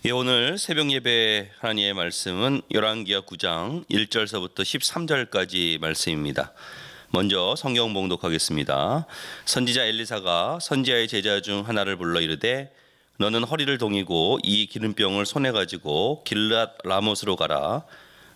예, 오늘 새벽 예배 하나님의 말씀은 열왕기하 9장 1절서부터 13절까지 말씀입니다. 먼저 성경 봉독하겠습니다. 선지자 엘리사가 선지자의 제자 중 하나를 불러 이르되 너는 허리를 동이고 이 기름병을 손에 가지고 길앗 라못으로 가라.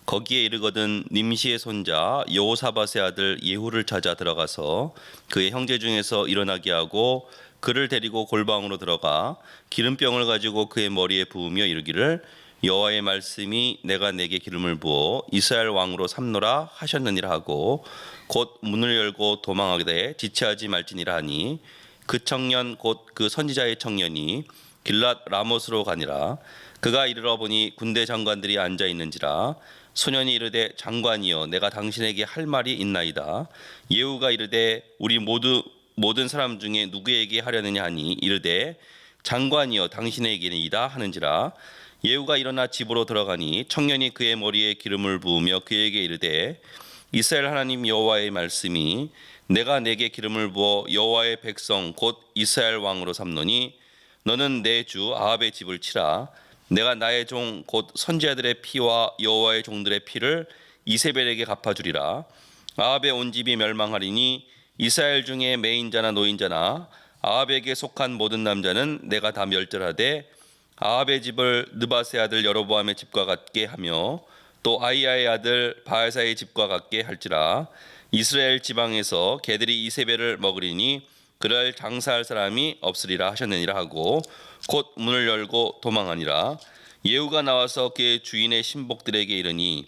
거기에 이르거든 님시의 손자 여호사밧의 아들 예후를 찾아 들어가서 그의 형제 중에서 일어나게 하고 그를 데리고 골방으로 들어가 기름병을 가지고 그의 머리에 부으며 이르기를 여호와의 말씀이 내가 내게 기름을 부어 이스라엘 왕으로 삼노라 하셨느니라 하고 곧 문을 열고 도망하되 지체하지 말지니라 하니 그 청년 곧 그 선지자의 청년이 길랏 라못으로 가니라. 그가 이르러 보니 군대 장관들이 앉아 있는지라. 소년이 이르되 장관이여 내가 당신에게 할 말이 있나이다. 예후가 이르되 우리 모든 사람 중에 누구에게 하려느냐 하니 이르되 장관이여 당신에게이다 하는지라. 예후가 일어나 집으로 들어가니 청년이 그의 머리에 기름을 부으며 그에게 이르되 이스라엘 하나님 여호와의 말씀이 내가 내게 기름을 부어 여호와의 백성 곧 이스라엘 왕으로 삼노니 너는 내 주 아합의 집을 치라. 내가 나의 종 곧 선지자들의 피와 여호와의 종들의 피를 이세벨에게 갚아주리라. 아합의 온 집이 멸망하리니 이스라엘 중에 매인자나 노인자나 아합에게 속한 모든 남자는 내가 다 멸절하되 아합의 집을 느밧의 아들 여로보암의 집과 같게 하며 또 아히야의 아들 바에사의 집과 같게 할지라. 이스라엘 지방에서 개들이 이세벨을 먹으리니 그를 장사할 사람이 없으리라 하셨느니라 하고 곧 문을 열고 도망하니라. 예후가 나와서 그의 주인의 신복들에게 이르니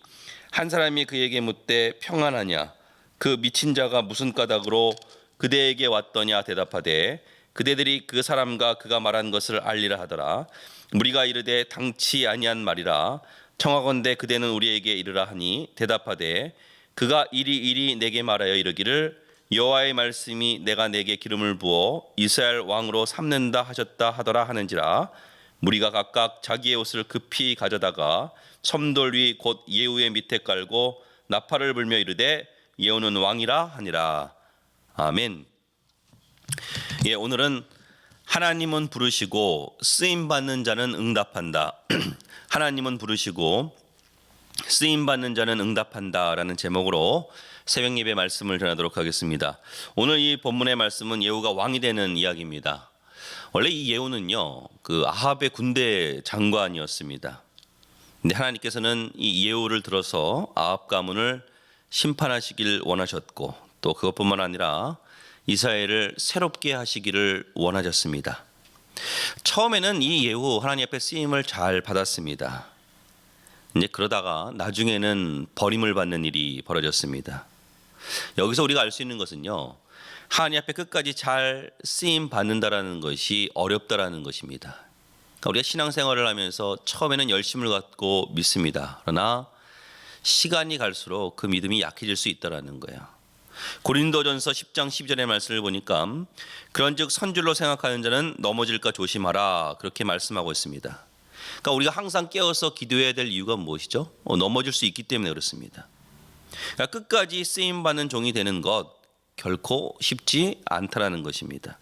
한 사람이 그에게 묻되 평안하냐 그 미친 자가 무슨 까닭으로 그대에게 왔더냐 대답하되 그대들이 그 사람과 그가 말한 것을 알리라 하더라. 우리가 이르되 당치 아니한 말이라. 청하건대 그대는 우리에게 이르라 하니 대답하되 그가 이리 내게 말하여 이르기를 여호와의 말씀이 내가 내게 기름을 부어 이스라엘 왕으로 삼는다 하셨다 하더라 하는지라. 무리가 각각 자기의 옷을 급히 가져다가 섬돌 위 곧 예후의 밑에 깔고 나팔을 불며 이르되 예후는 왕이라 하니라. 아멘. 예, 오늘은 하나님은 부르시고 쓰임 받는 자는 응답한다. 하나님은 부르시고 쓰임 받는 자는 응답한다라는 제목으로 새벽 예배 말씀을 전하도록 하겠습니다. 오늘 이 본문의 말씀은 예후가 왕이 되는 이야기입니다. 원래 이 예후는요, 그 아합의 군대 장관이었습니다. 근데 하나님께서는 이 예후를 들어서 아합 가문을 심판하시길 원하셨고 또 그것뿐만 아니라 이스라엘을 새롭게 하시기를 원하셨습니다. 처음에는 이 예후 하나님 앞에 쓰임을 잘 받았습니다. 이제 그러다가 나중에는 버림을 받는 일이 벌어졌습니다. 여기서 우리가 알 수 있는 것은요, 하나님 앞에 끝까지 잘 쓰임 받는다라는 것이 어렵다라는 것입니다. 그러니까 우리가 신앙생활을 하면서 처음에는 열심을 갖고 믿습니다. 그러나 시간이 갈수록 그 믿음이 약해질 수 있다라는 거예요. 고린도전서 10장 12절의 말씀을 보니까 그런즉 선줄로 생각하는 자는 넘어질까 조심하라 그렇게 말씀하고 있습니다. 그러니까 우리가 항상 깨어서 기도해야 될 이유가 무엇이죠? 넘어질 수 있기 때문에 그렇습니다. 그러니까 끝까지 쓰임받는 종이 되는 것 결코 쉽지 않다라는 것입니다.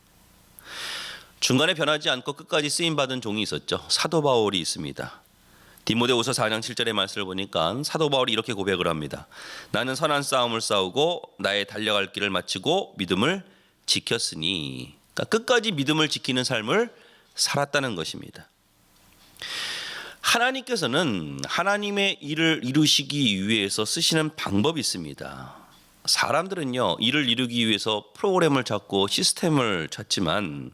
중간에 변하지 않고 끝까지 쓰임받은 종이 있었죠. 사도 바울이 있습니다. 디모데후서 4장 7절의 말씀을 보니까 사도 바울이 이렇게 고백을 합니다. 나는 선한 싸움을 싸우고 나의 달려갈 길을 마치고 믿음을 지켰으니. 그러니까 끝까지 믿음을 지키는 삶을 살았다는 것입니다. 하나님께서는 하나님의 일을 이루시기 위해서 쓰시는 방법이 있습니다. 사람들은요, 일을 이루기 위해서 프로그램을 찾고 시스템을 찾지만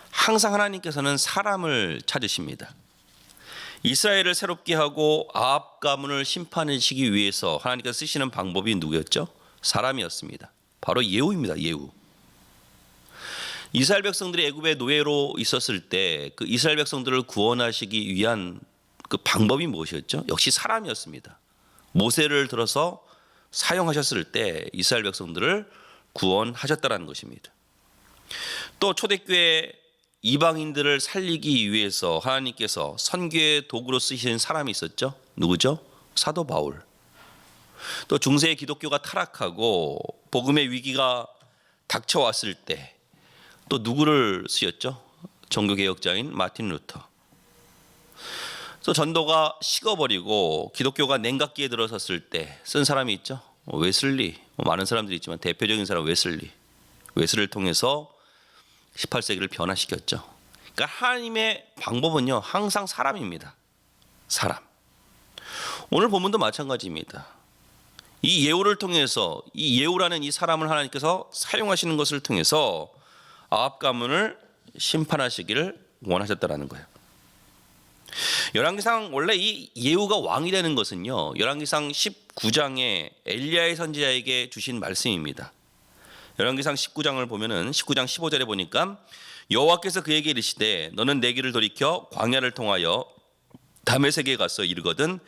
항상 하나님께서는 사람을 찾으십니다. 이스라엘을 새롭게 하고 아합 가문을 심판하시기 위해서 하나님께서 쓰시는 방법이 누구였죠? 사람이었습니다. 바로 예후입니다. 예후. 이스라엘 백성들이 애굽의 노예로 있었을 때 그 이스라엘 백성들을 구원하시기 위한 그 방법이 무엇이었죠? 역시 사람이었습니다. 모세를 들어서 사용하셨을 때 이스라엘 백성들을 구원하셨다는 것입니다. 또 초대교회 이방인들을 살리기 위해서 하나님께서 선교의 도구로 쓰신 사람이 있었죠. 누구죠? 사도 바울. 또 중세의 기독교가 타락하고 복음의 위기가 닥쳐왔을 때 또 누구를 쓰였죠? 종교개혁자인 마틴 루터. 그래서 전도가 식어버리고 기독교가 냉각기에 들어섰을 때 쓴 사람이 있죠. 웨슬리, 많은 사람들이 있지만 대표적인 사람 웨슬리를 통해서 18세기를 변화시켰죠. 그러니까 하나님의 방법은요 항상 사람입니다. 사람. 오늘 본문도 마찬가지입니다. 이 예후를 통해서 이 예후라는 이 사람을 하나님께서 사용하시는 것을 통해서 아합 가문을 심판하시기를 원하셨다라는 거예요. 열왕기상 원래 이 예후가 왕이 되는 것은요 열왕기상 19장에 엘리야의 선지자에게 주신 말씀입니다. 열왕기상 19장을 보면은 19장 15절에 보니까 여호와께서 그에게 이르시되 너는 내 길을 돌이켜 광야를 통하여 다메섹에 가서 이르거든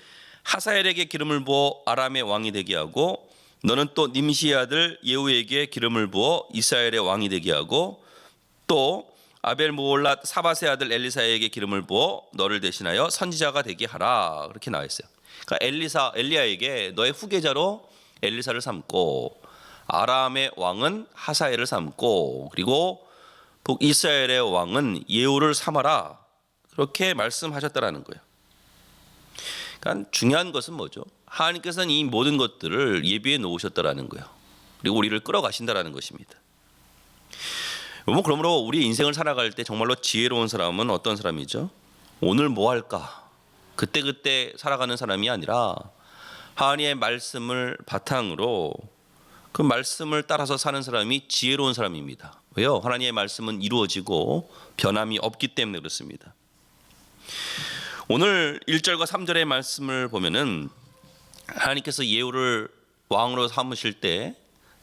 하사엘에게 기름을 부어 아람의 왕이 되게 하고 너는 또 님시의 아들 예후에게 기름을 부어 이스라엘의 왕이 되게 하고 또 아벨 모올랏 사밧의 아들 엘리사에게 기름을 부어 너를 대신하여 선지자가 되게 하라. 그렇게 나와 있어요. 그러니까 엘리야에게 너의 후계자로 엘리사를 삼고 아람의 왕은 하사엘을 삼고 그리고 북이스라엘의 왕은 예후를 삼아라. 그렇게 말씀하셨다라는 거예요. 그러니까 중요한 것은 뭐죠? 하나님께서는 이 모든 것들을 예비해 놓으셨다라는 거예요. 그리고 우리를 끌어가신다라는 것입니다. 그러므로 우리 인생을 살아갈 때 정말로 지혜로운 사람은 어떤 사람이죠? 오늘 뭐 할까? 그때그때 살아가는 사람이 아니라 하나님의 말씀을 바탕으로 그 말씀을 따라서 사는 사람이 지혜로운 사람입니다. 왜요? 하나님의 말씀은 이루어지고 변함이 없기 때문에 그렇습니다. 오늘 1절과 3절의 말씀을 보면은 하나님께서 예후를 왕으로 삼으실 때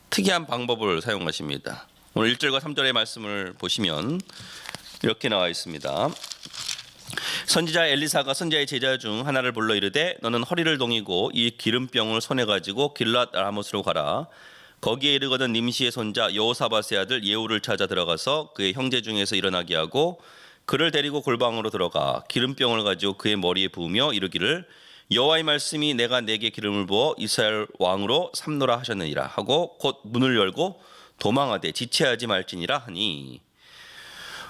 특이한 방법을 사용하십니다. 오늘 1절과 3절의 말씀을 보시면 이렇게 나와 있습니다. 선지자 엘리사가 선지자의 제자 중 하나를 불러 이르되 너는 허리를 동이고 이 기름병을 손에 가지고 길랏 라못으로 가라. 거기에 이르거든 님시의 손자 여호사밧의 아들 예후를 찾아 들어가서 그의 형제 중에서 일어나게 하고 그를 데리고 골방으로 들어가 기름병을 가지고 그의 머리에 부으며 이르기를 여호와의 말씀이 내가 내게 기름을 부어 이스라엘 왕으로 삼노라 하셨느니라 하고 곧 문을 열고 도망하되 지체하지 말지니라 하니.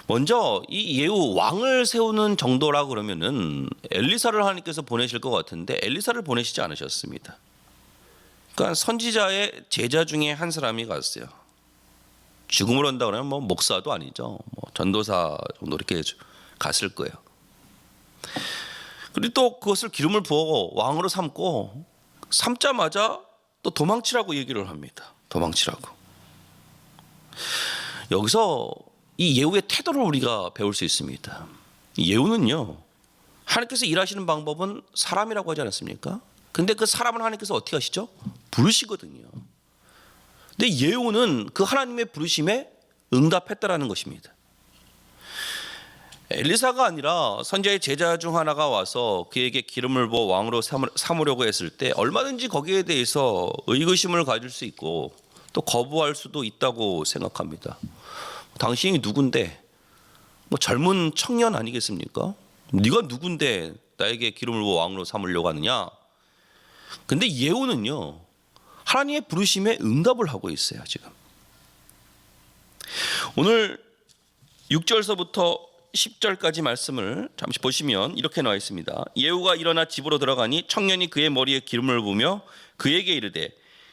먼저 이 예후 왕을 세우는 정도라 그러면은 엘리사를 하나님께서 보내실 것 같은데 엘리사를 보내시지 않으셨습니다. 그러니까 선지자의 제자 중에 한 사람이 갔어요. 죽음을 한다 그러면 뭐 목사도 아니죠. 뭐 전도사 정도 이렇게 갔을 거예요. 그리고 또 그것을 기름을 부어 왕으로 삼고 삼자마자 또 도망치라고 얘기를 합니다. 도망치라고. 여기서 이 예후의 태도를 우리가 배울 수 있습니다. 예후는요 하나님께서 일하시는 방법은 사람이라고 하지 않았습니까? 근데 그 사람을 하나님께서 어떻게 하시죠? 부르시거든요. 근데 예후는 그 하나님의 부르심에 응답했다라는 것입니다. 엘리사가 아니라 선지자의 제자 중 하나가 와서 그에게 기름을 부어 왕으로 삼으려고 했을 때 얼마든지 거기에 대해서 의구심을 가질 수 있고 또 거부할 수도 있다고 생각합니다. 당신이 누군데? 뭐 젊은 청년 아니겠습니까? 네가 누군데 나에게 기름을 부어 왕으로 삼으려고 하느냐? 근데 예후는요 하나님의 부르심에 응답을 하고 있어요. 지금 오늘 6절서부터 10절까지 말씀을 잠시 보시면 이렇게 나와 있습니다. 예후가 일어나 집으로 들어가니 청년이 그의 머리에 기름을 부으며 그에게 이르되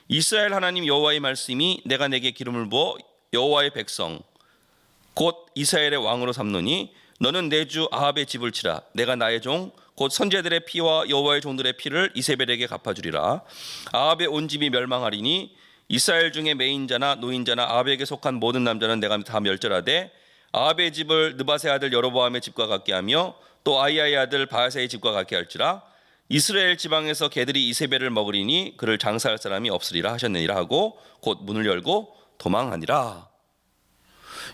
이스라엘 하나님 여호와의 말씀이 내가 내게 기름을 부어 여호와의 백성 곧 이스라엘의 왕으로 삼노니 너는 내 주 아합의 집을 치라. 내가 나의 종 곧 선지자들의 피와 여호와의 종들의 피를 이세벨에게 갚아주리라. 아합의 온 집이 멸망하리니 이스라엘 중에 매인자나 노인자나 아합에게 속한 모든 남자는 내가 다 멸절하되 아합의 집을 느밧의 아들 여로보암의 집과 같게 하며 또 아히야의 아들 바하세의 집과 같게 할지라. 이스라엘 지방에서 개들이 이세벨을 먹으리니 그를 장사할 사람이 없으리라 하셨느니라 하고 곧 문을 열고 도망하니라.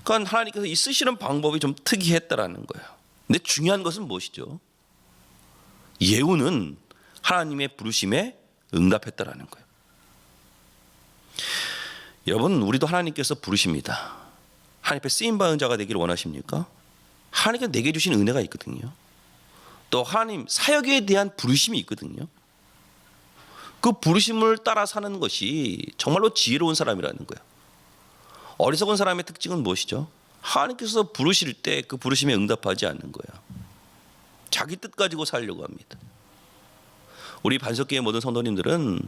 그러니까 하나님께서 이 쓰시는 방법이 좀 특이했다라는 거예요. 근데 중요한 것은 무엇이죠? 예후는 하나님의 부르심에 응답했다라는 거예요. 여러분, 우리도 하나님께서 부르십니다. 하나님 앞에 쓰임받은 자가 되기를 원하십니까? 하나님께서 내게 주신 은혜가 있거든요. 또 하나님 사역에 대한 부르심이 있거든요. 그 부르심을 따라 사는 것이 정말로 지혜로운 사람이라는 거예요. 어리석은 사람의 특징은 무엇이죠? 하나님께서 부르실 때 그 부르심에 응답하지 않는 거예요. 자기 뜻 가지고 살려고 합니다. 우리 반석교회 모든 성도님들은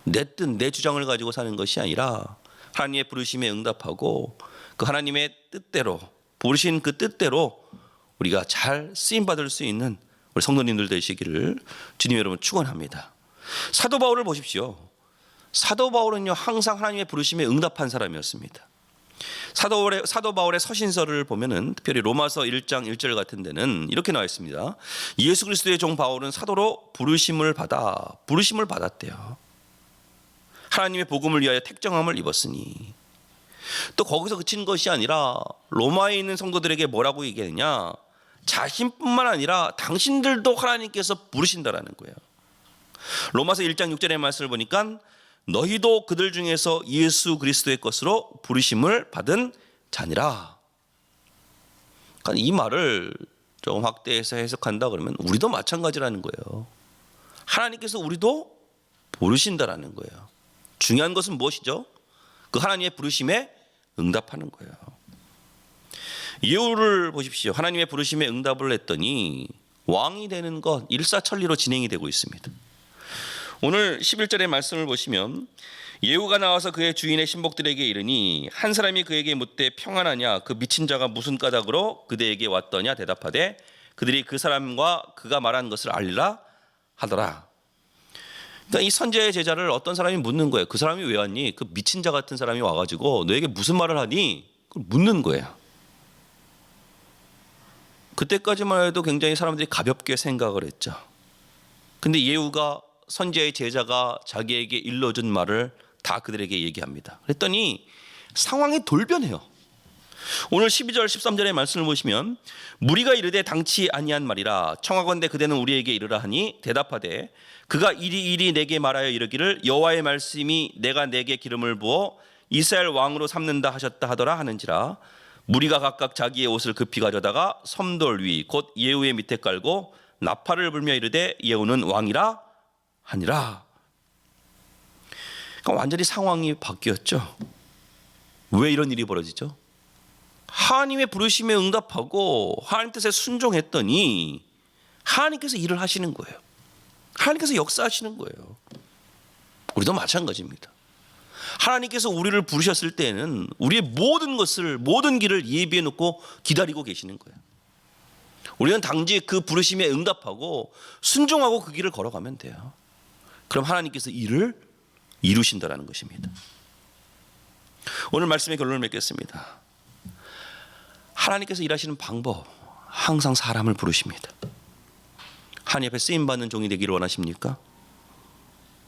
내 뜻, 내 주장을 가지고 사는 것이 아니라 하나님의 부르심에 응답하고 그 하나님의 뜻대로, 부르신 그 뜻대로 우리가 잘 쓰임받을 수 있는 우리 성도님들 되시기를 주님 여러분 축원합니다. 사도 바울을 보십시오. 사도 바울은요 항상 하나님의 부르심에 응답한 사람이었습니다. 사도 바울의 서신서를 보면은 특별히 로마서 1장 1절 같은 데는 이렇게 나와 있습니다. 예수 그리스도의 종 바울은 사도로 부르심을 받았대요. 하나님의 복음을 위하여 택정함을 입었으니. 또 거기서 그친 것이 아니라 로마에 있는 성도들에게 뭐라고 얘기하느냐, 자신뿐만 아니라 당신들도 하나님께서 부르신다라는 거예요. 로마서 1장 6절의 말씀을 보니까 너희도 그들 중에서 예수 그리스도의 것으로 부르심을 받은 자니라. 그러니까 이 말을 좀 확대해서 해석한다 그러면 우리도 마찬가지라는 거예요. 하나님께서 우리도 부르신다라는 거예요. 중요한 것은 무엇이죠? 그 하나님의 부르심에 응답하는 거예요. 예후를 보십시오. 하나님의 부르심에 응답을 했더니 왕이 되는 것 일사천리로 진행이 되고 있습니다. 오늘 11절의 말씀을 보시면 예후가 나와서 그의 주인의 신복들에게 이르니 한 사람이 그에게 묻되 평안하냐, 그 미친 자가 무슨 까닭으로 그대에게 왔더냐 대답하되 그들이 그 사람과 그가 말한 것을 알리라 하더라. 그러니까 이 선지자의 제자를 어떤 사람이 묻는 거예요. 그 사람이 왜 왔니? 그 미친 자 같은 사람이 와가지고 너에게 무슨 말을 하니? 그걸 묻는 거예요. 그때까지만 해도 굉장히 사람들이 가볍게 생각을 했죠. 근데 예후가 선지자의 제자가 자기에게 일러준 말을 다 그들에게 얘기합니다. 그랬더니 상황이 돌변해요. 오늘 12절 13절의 말씀을 보시면 무리가 이르되 당치 아니한 말이라 청하건대 그대는 우리에게 이르라 하니 대답하되 그가 이리 내게 말하여 이르기를 여호와의 말씀이 내가 내게 기름을 부어 이스라엘 왕으로 삼는다 하셨다 하더라 하는지라. 무리가 각각 자기의 옷을 급히 가져다가 섬돌 위 곧 예후의 밑에 깔고 나팔을 불며 이르되 예후는 왕이라 하니라. 그러니까 완전히 상황이 바뀌었죠. 왜 이런 일이 벌어지죠? 하나님의 부르심에 응답하고 하나님 뜻에 순종했더니 하나님께서 일을 하시는 거예요. 하나님께서 역사하시는 거예요. 우리도 마찬가지입니다. 하나님께서 우리를 부르셨을 때에는 우리의 모든 길을 예비해 놓고 기다리고 계시는 거예요. 우리는 단지 그 부르심에 응답하고 순종하고 그 길을 걸어가면 돼요. 그럼 하나님께서 일을 이루신다라는 것입니다. 오늘 말씀의 결론을 맺겠습니다. 하나님께서 일하시는 방법, 항상 사람을 부르십니다. 하나님 앞에 쓰임받는 종이 되기를 원하십니까?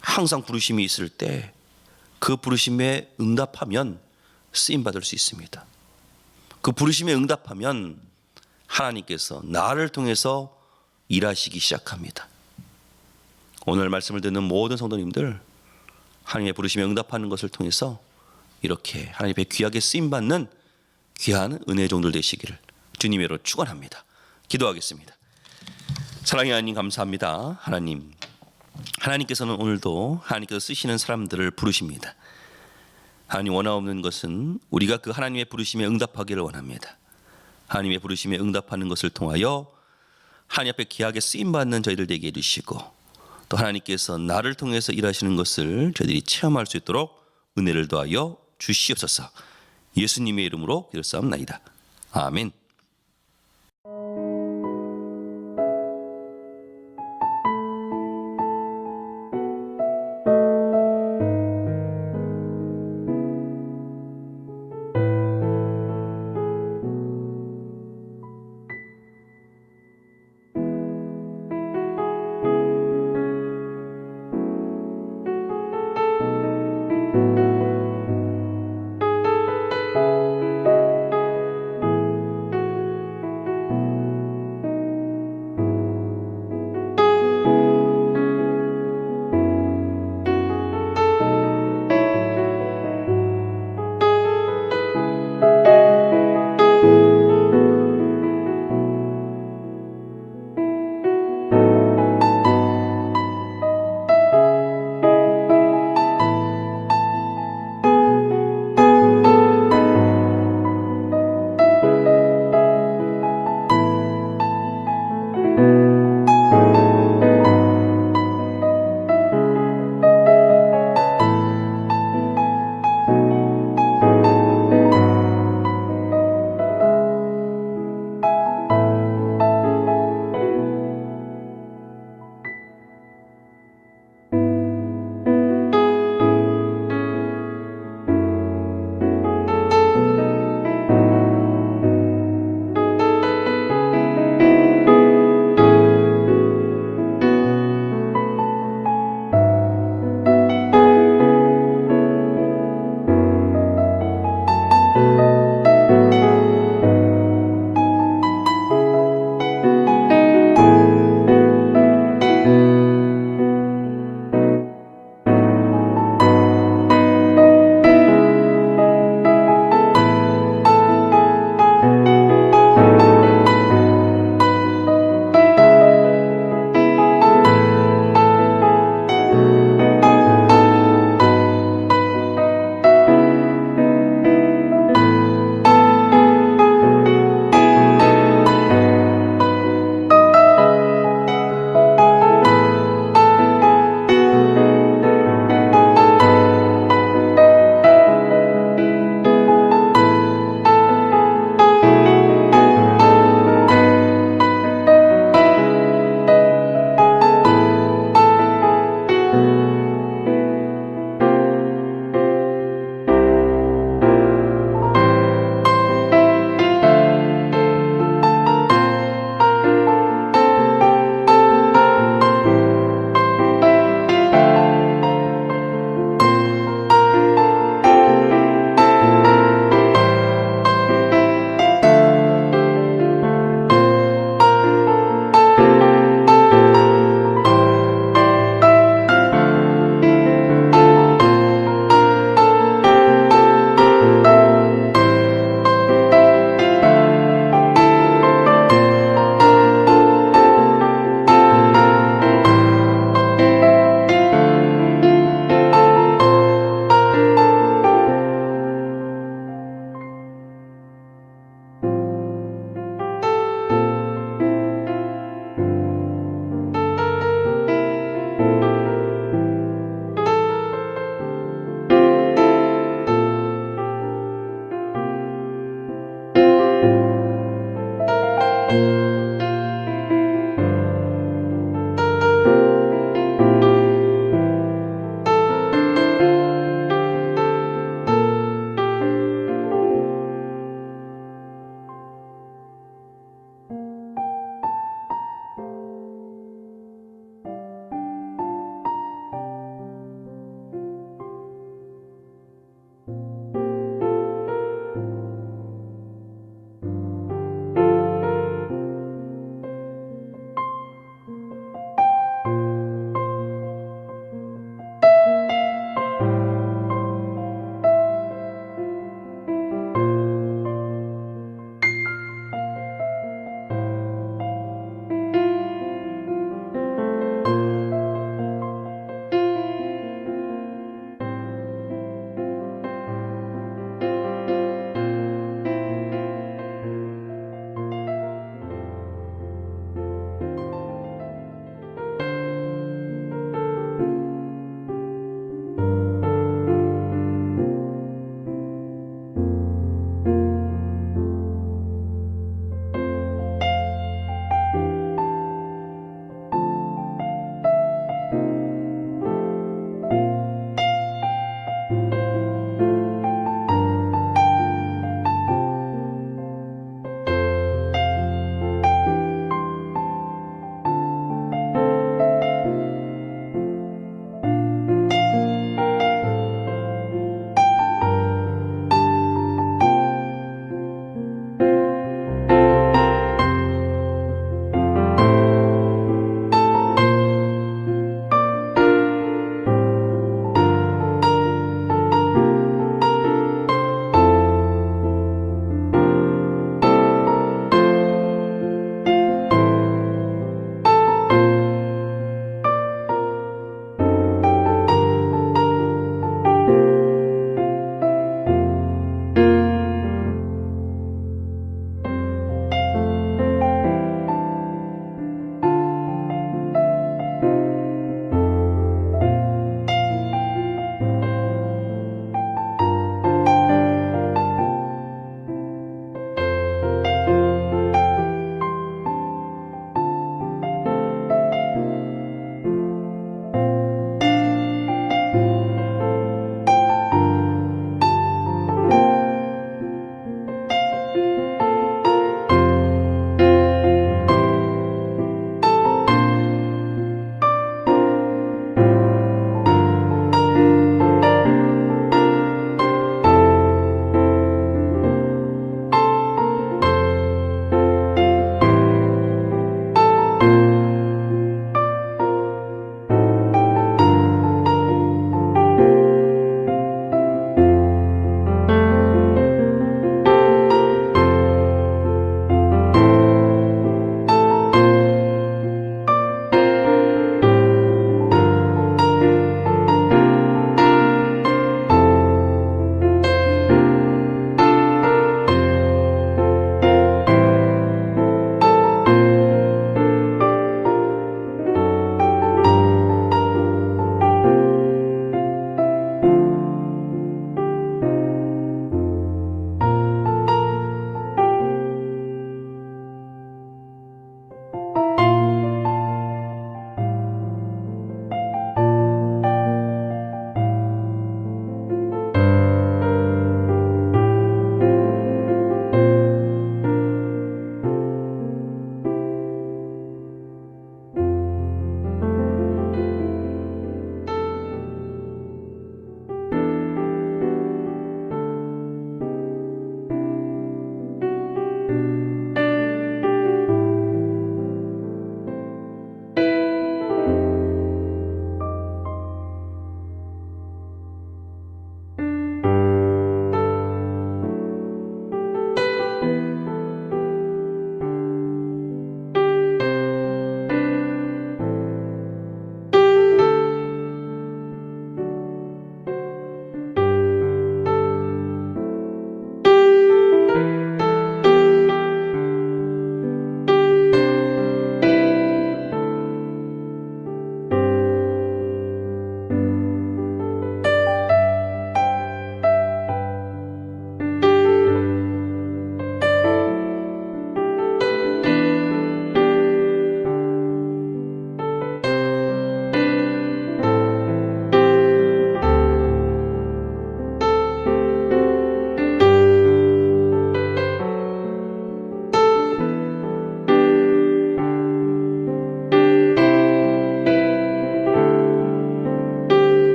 항상 부르심이 있을 때 그 부르심에 응답하면 쓰임받을 수 있습니다. 그 부르심에 응답하면 하나님께서 나를 통해서 일하시기 시작합니다. 오늘 말씀을 듣는 모든 성도님들, 하나님의 부르심에 응답하는 것을 통해서 이렇게 하나님 앞에 귀하게 쓰임받는 귀한 은혜의 종들 되시기를 주님으로 축원합니다. 기도하겠습니다. 사랑의 하나님 감사합니다. 하나님께서는 오늘도 하나님께서 쓰시는 사람들을 부르십니다. 하나님 원하옵는 것은 우리가 그 하나님의 부르심에 응답하기를 원합니다. 하나님의 부르심에 응답하는 것을 통하여 하나님 앞에 귀하게 쓰임받는 저희들 되게 해주시고 또 하나님께서 나를 통해서 일하시는 것을 저희들이 체험할 수 있도록 은혜를 더하여 주시옵소서. 예수님의 이름으로 기도하옵나이다. 아멘.